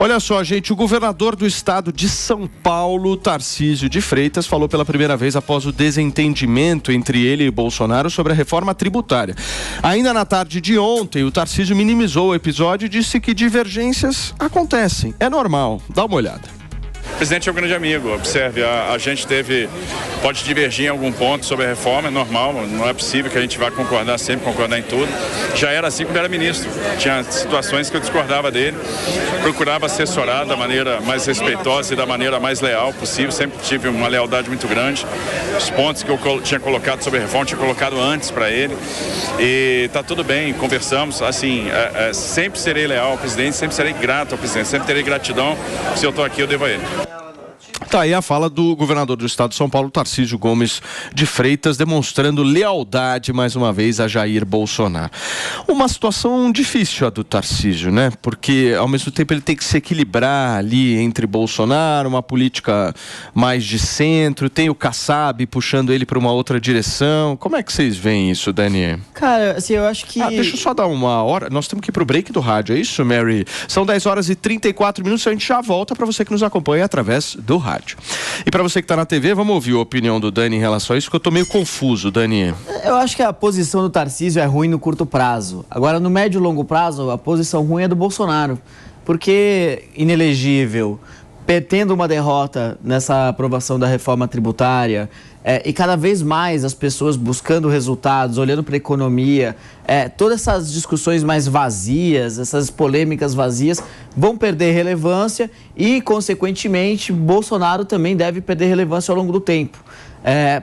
Olha só, gente, o governador do estado de São Paulo, Tarcísio de Freitas, falou pela primeira vez após o desentendimento entre ele e Bolsonaro sobre a reforma tributária. Ainda na tarde de ontem, o Tarcísio minimizou o episódio e disse que divergências acontecem, é normal. Dá uma olhada. O presidente é um grande amigo, observe, a gente pode divergir em algum ponto sobre a reforma, é normal, não é possível que a gente vá concordar sempre, concordar em tudo. Já era assim quando era ministro, tinha situações que eu discordava dele, procurava assessorar da maneira mais respeitosa e da maneira mais leal possível, sempre tive uma lealdade muito grande. Os pontos que eu tinha colocado sobre a reforma, tinha colocado antes para ele, e tá tudo bem, conversamos, assim, sempre serei leal ao presidente, sempre serei grato ao presidente, sempre terei gratidão, se eu estou aqui eu devo a ele. Tá aí a fala do governador do estado de São Paulo, Tarcísio Gomes de Freitas, demonstrando lealdade, mais uma vez, a Jair Bolsonaro. Uma situação difícil a do Tarcísio, né? Porque, ao mesmo tempo, ele tem que se equilibrar ali entre Bolsonaro, uma política mais de centro, tem o Kassab puxando ele para uma outra direção. Como é que vocês veem isso, Dani? Cara, assim, eu acho que... deixa eu só dar uma hora. Nós temos que ir pro break do rádio, é isso, Mary? São 10 horas e 34 minutos, a gente já volta para você que nos acompanha através do rádio. E para você que está na TV, vamos ouvir a opinião do Dani em relação a isso, que eu estou meio confuso, Dani. Eu acho que a posição do Tarcísio é ruim no curto prazo. Agora, no médio e longo prazo, a posição ruim é do Bolsonaro. Porque inelegível, tendo uma derrota nessa aprovação da reforma tributária, e cada vez mais as pessoas buscando resultados, olhando para a economia, todas essas discussões mais vazias, essas polêmicas vazias, vão perder relevância e, consequentemente, Bolsonaro também deve perder relevância ao longo do tempo.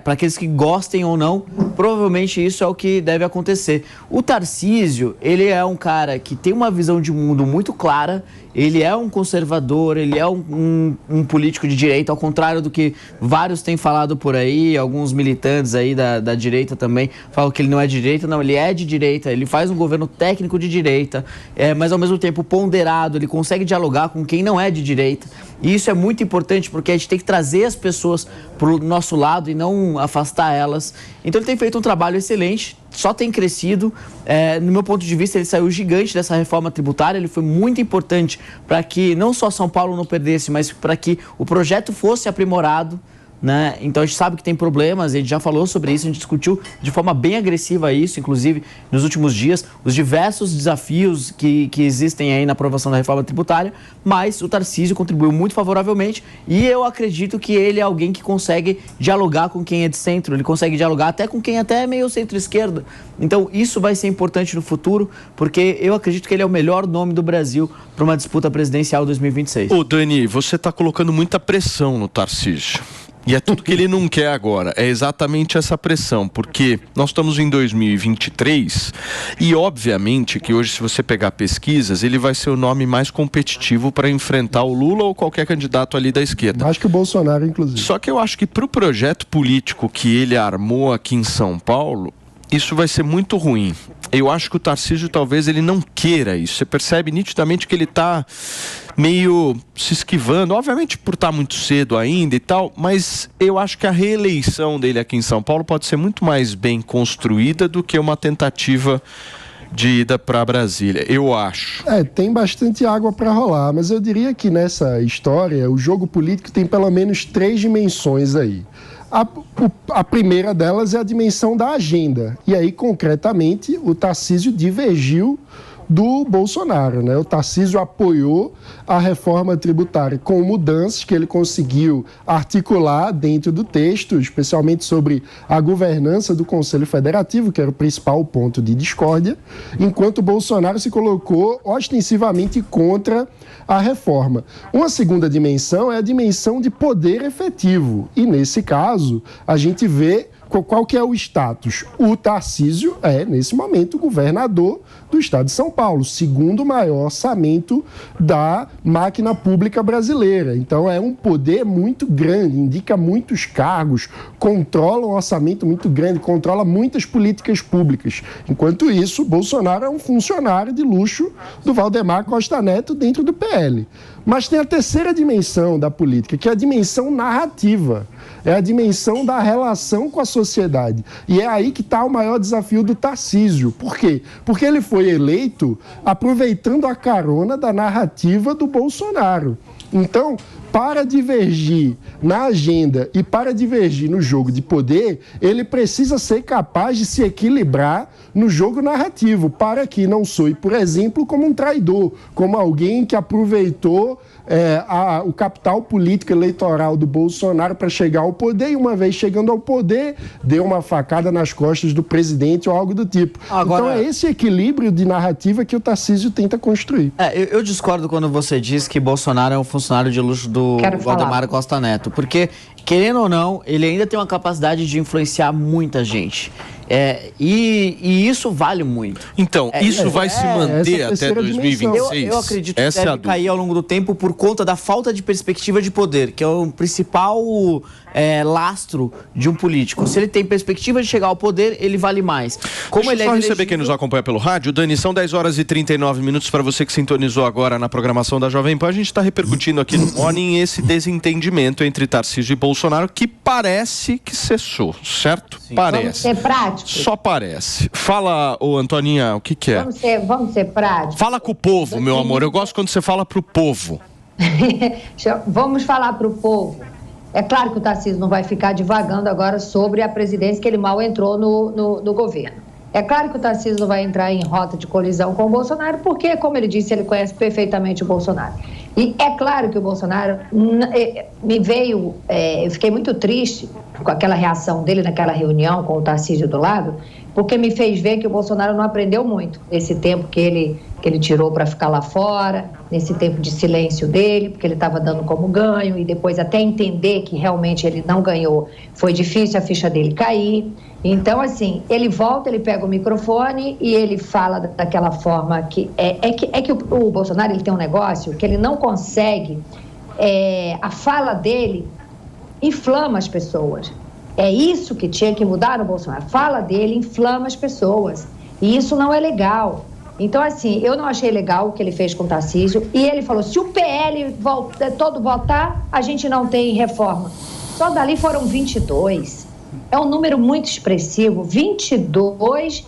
Para aqueles que gostem ou não, provavelmente isso é o que deve acontecer. O Tarcísio, ele é um cara que tem uma visão de mundo muito clara, ele é um conservador, ele é um político de direita, ao contrário do que vários têm falado por aí, alguns militantes aí da direita também falam que ele não é de direita. Não, ele é de direita, ele faz um governo técnico de direita, mas ao mesmo tempo ponderado, ele consegue dialogar com quem não é de direita. E isso é muito importante porque a gente tem que trazer as pessoas para o nosso lado e não afastar elas. Então ele tem feito um trabalho excelente, só tem crescido. No meu ponto de vista, ele saiu gigante dessa reforma tributária, ele foi muito importante para que não só São Paulo não perdesse, mas para que o projeto fosse aprimorado, né? Então a gente sabe que tem problemas, a gente já falou sobre isso, a gente discutiu de forma bem agressiva isso, inclusive nos últimos dias, os diversos desafios que existem aí na aprovação da reforma tributária, mas o Tarcísio contribuiu muito favoravelmente e eu acredito que ele é alguém que consegue dialogar com quem é de centro, ele consegue dialogar até com quem até é meio centro-esquerda. Então isso vai ser importante no futuro, porque eu acredito que ele é o melhor nome do Brasil para uma disputa presidencial 2026. Ô Dani, você está colocando muita pressão no Tarcísio. E é tudo que ele não quer agora, é exatamente essa pressão, porque nós estamos em 2023 e obviamente que hoje, se você pegar pesquisas, ele vai ser o nome mais competitivo para enfrentar o Lula ou qualquer candidato ali da esquerda. Mais que o Bolsonaro, inclusive. Só que eu acho que para o projeto político que ele armou aqui em São Paulo, isso vai ser muito ruim. Eu acho que o Tarcísio talvez ele não queira isso. Você percebe nitidamente que ele está meio se esquivando, obviamente por estar muito cedo ainda e tal, mas eu acho que a reeleição dele aqui em São Paulo pode ser muito mais bem construída do que uma tentativa de ida para Brasília, eu acho. Tem bastante água para rolar, mas eu diria que nessa história, o jogo político tem pelo menos 3 dimensões aí. A primeira delas é a dimensão da agenda. E aí, concretamente, o Tarcísio divergiu do Bolsonaro, né? O Tarcísio apoiou a reforma tributária com mudanças que ele conseguiu articular dentro do texto, especialmente sobre a governança do Conselho Federativo, que era o principal ponto de discórdia, enquanto o Bolsonaro se colocou ostensivamente contra a reforma. Uma segunda dimensão é a dimensão de poder efetivo, e nesse caso a gente vê qual que é o status. O Tarcísio é, nesse momento, governador do estado de São Paulo, segundo maior orçamento da máquina pública brasileira. Então é um poder muito grande, indica muitos cargos, controla um orçamento muito grande, controla muitas políticas públicas. Enquanto isso, Bolsonaro é um funcionário de luxo do Valdemar Costa Neto dentro do PL. Mas tem a terceira dimensão da política, que é a dimensão narrativa. É a dimensão da relação com a sociedade. E é aí que está o maior desafio do Tarcísio. Por quê? Porque ele foi eleito aproveitando a carona da narrativa do Bolsonaro. Então, para divergir na agenda e para divergir no jogo de poder, ele precisa ser capaz de se equilibrar no jogo narrativo, para que não soe, por exemplo, como um traidor, como alguém que aproveitou o capital político eleitoral do Bolsonaro para chegar ao poder e, uma vez chegando ao poder, deu uma facada nas costas do presidente ou algo do tipo. Agora, então é esse equilíbrio de narrativa que o Tarcísio tenta construir. Eu discordo quando você diz que Bolsonaro é um funcionário de luxo do Valdemar Costa Neto, porque, querendo ou não, ele ainda tem uma capacidade de influenciar muita gente. E isso vale muito. Então, isso vai se manter até 2026? Eu acredito que deve cair ao longo do tempo por conta da falta de perspectiva de poder, que é o principal lastro de um político. Se ele tem perspectiva de chegar ao poder, ele vale mais. Deixa eu só receber quem nos acompanha pelo rádio. Dani, são 10 horas e 39 minutos para você que sintonizou agora na programação da Jovem Pan. A gente está repercutindo aqui no Morning esse desentendimento entre Tarcísio e Bolsonaro, que parece que cessou, certo? Sim. Parece. Vamos ser práticos. Só parece. Fala, Antoninha, o que é? Vamos ser práticos. Fala com o povo, meu amor. Eu gosto quando você fala pro povo. Vamos falar pro povo. É claro que o Tarcísio não vai ficar divagando agora sobre a presidência, que ele mal entrou no governo. É claro que o Tarcísio não vai entrar em rota de colisão com o Bolsonaro, porque, como ele disse, ele conhece perfeitamente o Bolsonaro. E é claro que o Bolsonaro eu fiquei muito triste com aquela reação dele naquela reunião com o Tarcísio do lado, porque me fez ver que o Bolsonaro não aprendeu muito nesse tempo que ele tirou para ficar lá fora, nesse tempo de silêncio dele, porque ele estava dando como ganho, e depois até entender que realmente ele não ganhou, foi difícil a ficha dele cair. Então, assim, ele volta, ele pega o microfone e ele fala daquela forma que... que o Bolsonaro, ele tem um negócio que ele não consegue... a fala dele inflama as pessoas. É isso que tinha que mudar no Bolsonaro. A fala dele inflama as pessoas. E isso não é legal. Então, assim, eu não achei legal o que ele fez com o Tarcísio. E ele falou, se o PL todo votar, a gente não tem reforma. Só dali foram 22. É um número muito expressivo. 22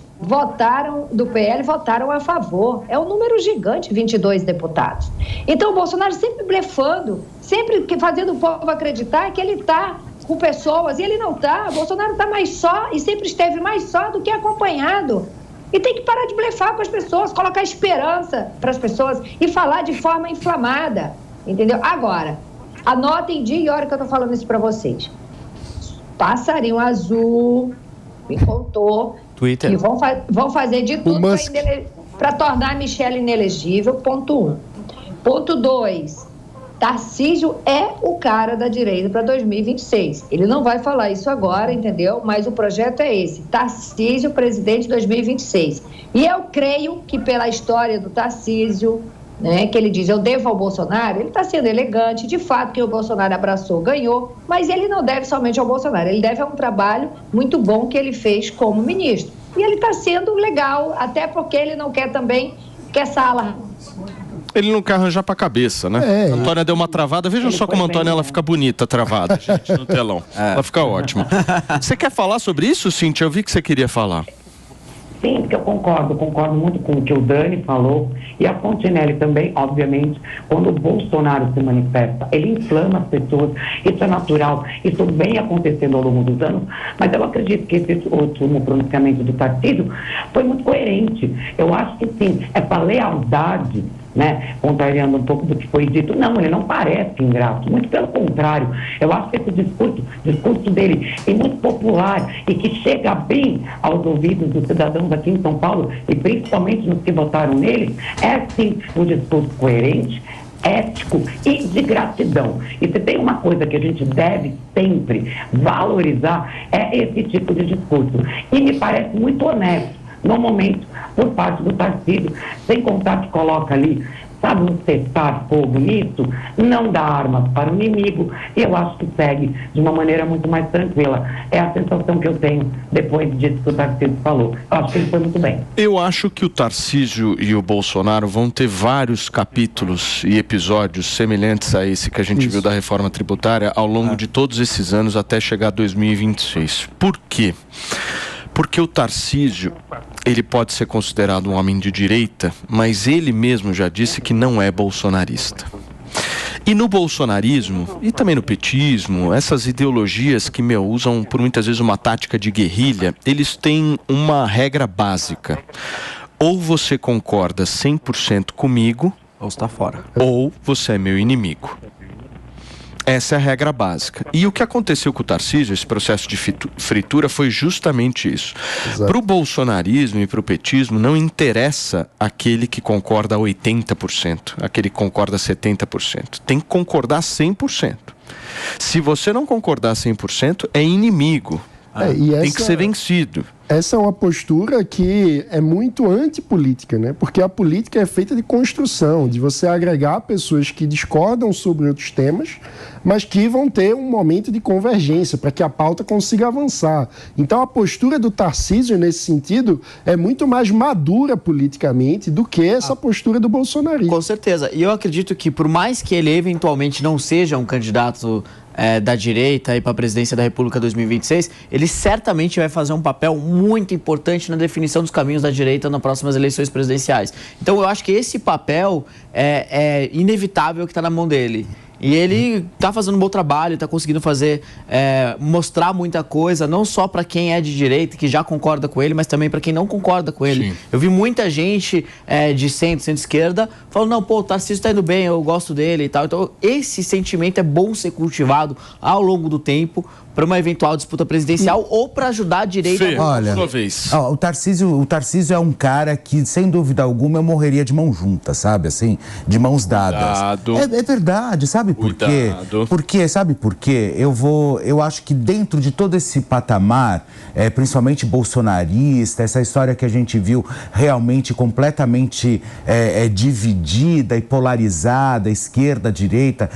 do PL votaram a favor. É um número gigante, 22 deputados. Então, o Bolsonaro sempre blefando, sempre fazendo o povo acreditar que ele está com pessoas, e ele não está. O Bolsonaro está mais só e sempre esteve mais só do que acompanhado. E tem que parar de blefar com as pessoas, colocar esperança para as pessoas e falar de forma inflamada, entendeu? Agora, anotem dia e hora que eu estou falando isso para vocês. Passarinho Azul me contou Twitter. que vão fazer de tudo para tornar a Michelle inelegível, ponto 1. Ponto 2, Tarcísio é o cara da direita para 2026. Ele não vai falar isso agora, entendeu? Mas o projeto é esse, Tarcísio, presidente 2026. E eu creio que pela história do Tarcísio, né, que ele diz, eu devo ao Bolsonaro, ele está sendo elegante, de fato que o Bolsonaro abraçou, ganhou, mas ele não deve somente ao Bolsonaro, ele deve a um trabalho muito bom que ele fez como ministro. E ele está sendo legal, até porque ele não quer também que essa ala... Ele não quer arranjar pra cabeça, né? A Antônia deu uma travada. Vejam só como a Antônia ela fica bonita travada, gente, no telão. Ela fica ótima. Você quer falar sobre isso, Cíntia? Eu vi que você queria falar. Sim, porque eu concordo muito com o que o Dani falou e a Fontinelli também, obviamente. Quando o Bolsonaro se manifesta, ele inflama as pessoas, isso é natural, isso vem acontecendo ao longo dos anos, mas eu acredito que esse último pronunciamento do Tarcísio foi muito coerente. Eu acho que sim, essa lealdade, né, contrariando um pouco do que foi dito, não, ele não parece ingrato, muito pelo contrário. Eu acho que esse discurso dele é muito popular e que chega bem aos ouvidos dos cidadãos aqui em São Paulo e principalmente nos que votaram nele, é sim um discurso coerente, ético e de gratidão. E se tem uma coisa que a gente deve sempre valorizar, é esse tipo de discurso. E me parece muito honesto no momento, por parte do Tarcísio, sem contar que coloca ali sabe, um cessar fogo nisso, não dá armas para o inimigo, e eu acho que segue de uma maneira muito mais tranquila. É a sensação que eu tenho depois disso que o Tarcísio falou. Eu acho que ele foi muito bem. Eu acho que o Tarcísio e o Bolsonaro vão ter vários capítulos e episódios semelhantes a esse que a gente viu da reforma tributária ao longo de todos esses anos até chegar a 2026. Por quê? Porque o Tarcísio, ele pode ser considerado um homem de direita, mas ele mesmo já disse que não é bolsonarista. E no bolsonarismo, e também no petismo, essas ideologias que usam por muitas vezes uma tática de guerrilha, eles têm uma regra básica. Ou você concorda 100% comigo, ou está fora. Ou você é meu inimigo. Essa é a regra básica. E o que aconteceu com o Tarcísio, esse processo de fritura, foi justamente isso. Para o bolsonarismo e para o petismo, não interessa aquele que concorda 80%, aquele que concorda 70%. Tem que concordar 100%. Se você não concordar 100%, é inimigo. Tem que ser vencido. Essa é uma postura que é muito antipolítica, né? Porque a política é feita de construção, de você agregar pessoas que discordam sobre outros temas, mas que vão ter um momento de convergência para que a pauta consiga avançar. Então a postura do Tarcísio, nesse sentido, é muito mais madura politicamente do que essa postura do bolsonarismo. Com certeza. E eu acredito que, por mais que ele eventualmente não seja um candidato da direita para a presidência da República 2026, ele certamente vai fazer um papel muito importante na definição dos caminhos da direita nas próximas eleições presidenciais. Então eu acho que esse papel é inevitável que está na mão dele. E ele está fazendo um bom trabalho, está conseguindo mostrar muita coisa, não só para quem é de direita, que já concorda com ele, mas também para quem não concorda com ele. Sim. Eu vi muita gente de centro-esquerda falando, não, o Tarcísio está indo bem, eu gosto dele e tal. Então, esse sentimento é bom ser cultivado ao longo do tempo para uma eventual disputa presidencial ou para ajudar a direita. Olha, o Tarcísio é um cara que, sem dúvida alguma, eu morreria de mão junta, sabe? Assim, de mãos dadas. É verdade, sabe por quê? Sabe por quê? Eu acho que dentro de todo esse patamar, principalmente bolsonarista, essa história que a gente viu realmente completamente dividida e polarizada, esquerda, direita,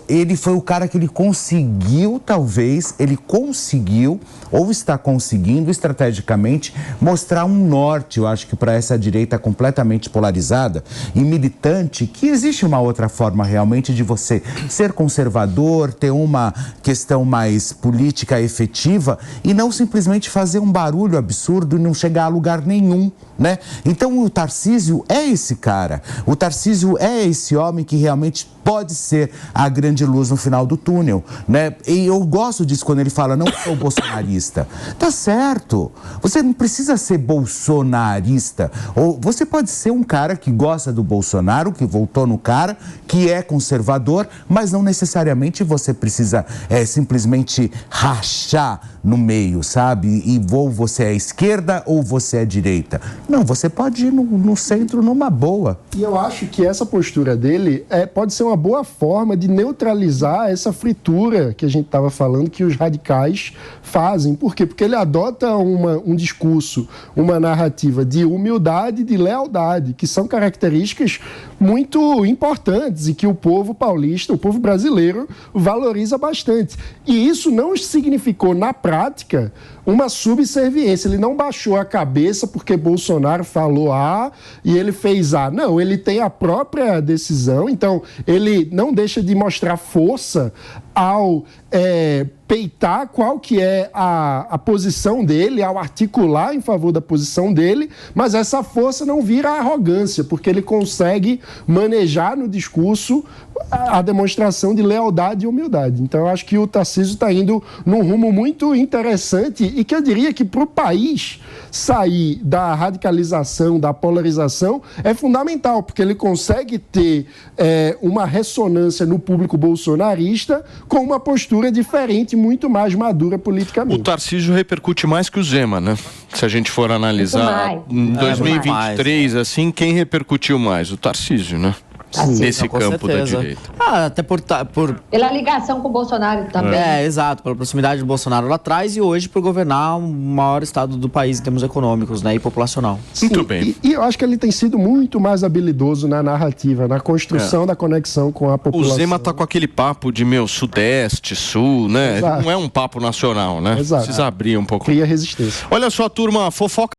ele foi o cara que ele conseguiu, talvez, ele conseguiu, ou está conseguindo estrategicamente, mostrar um norte, eu acho que para essa direita completamente polarizada e militante, que existe uma outra forma realmente de você ser conservador, ter uma questão mais política efetiva e não simplesmente fazer um barulho absurdo e não chegar a lugar nenhum, né? Então o Tarcísio é esse cara, o Tarcísio é esse homem que realmente pode ser a grande luz no final do túnel, né? E eu gosto disso quando ele fala, não sou bolsonarista. Tá certo, você não precisa ser bolsonarista, ou você pode ser um cara que gosta do Bolsonaro, que votou no cara, que é conservador, mas não necessariamente você precisa simplesmente rachar no meio, sabe? E ou você é esquerda ou você é direita. Não, você pode ir no centro numa boa. E eu acho que essa postura dele pode ser uma boa forma de neutralizar essa fritura que a gente estava falando que os radicais fazem. Por quê? Porque ele adota um discurso, uma narrativa de humildade, de lealdade, que são características muito importantes e que o povo paulista, o povo brasileiro, valoriza bastante. E isso não significou, na prática, uma subserviência. Ele não baixou a cabeça porque Bolsonaro falou A e ele fez A. Não, ele tem a própria decisão, então ele não deixa de mostrar força ao peitar qual que é a posição dele, ao articular em favor da posição dele, mas essa força não vira arrogância, porque ele consegue manejar no discurso a demonstração de lealdade e humildade. Então eu acho que o Tarcísio está indo num rumo muito interessante e que eu diria que para o país sair da radicalização, da polarização, é fundamental, porque ele consegue ter uma ressonância no público bolsonarista com uma postura diferente, muito mais madura politicamente. O Tarcísio repercute mais que o Zema, né? Se a gente for analisar em 2023, assim, quem repercutiu mais? O Tarcísio, né? nesse campo da direita. Até por... Pela ligação com o Bolsonaro também. Exato, pela proximidade do Bolsonaro lá atrás e hoje por governar o maior estado do país em termos econômicos, né, e populacional. Muito bem. E eu acho que ele tem sido muito mais habilidoso na narrativa, na construção da conexão com a população. O Zema tá com aquele papo de, Sudeste, Sul, né? Exato. Não é um papo nacional, né? Exato. Precisa abrir um pouco. Cria resistência. Olha só, turma, fofoca.